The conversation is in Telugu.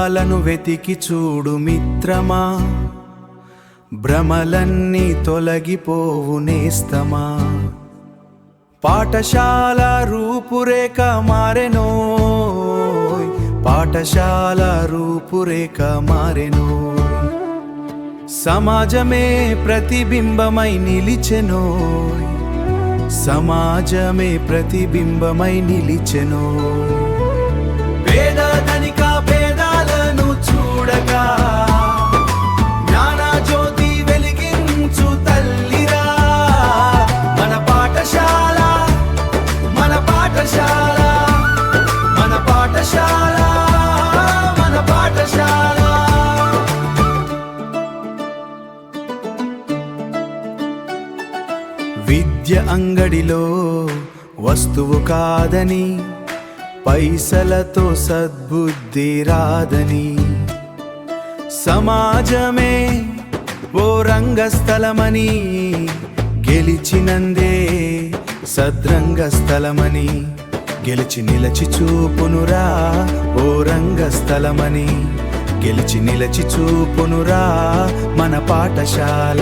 సత్యాలను వెతికి చూడు మిత్రమా, భ్రమలన్నీ తొలగిపోవు నేస్తమా. పాఠశాల రూపురేఖ మారెనోయ్, పాఠశాల రూపురేఖ మారెనోయ్. సమాజమే ప్రతిబింబమై నిలిచెనోయ్, సమాజమే ప్రతిబింబమై నిలిచెనోయ్. పేద ధనిక భేదాలను చూడగా జ్ఞానజ్యోతి వెలిగించు తల్లిరా. మన పాఠశాల, మన పాఠశాల, మన పాఠశాల, మన పాఠశాల. విద్య అంగడిలో వస్తువు కాదని, పైసలతో సద్బుద్ధి రాదని. సమాజమే ఓ రంగస్థలమని, గెలిచినందే సద్రంగస్థలమని. గెలిచి నిలచి చూపునురా ఓ రంగస్థలమని, గెలిచి నిలచి చూపునురా మన పాఠశాల.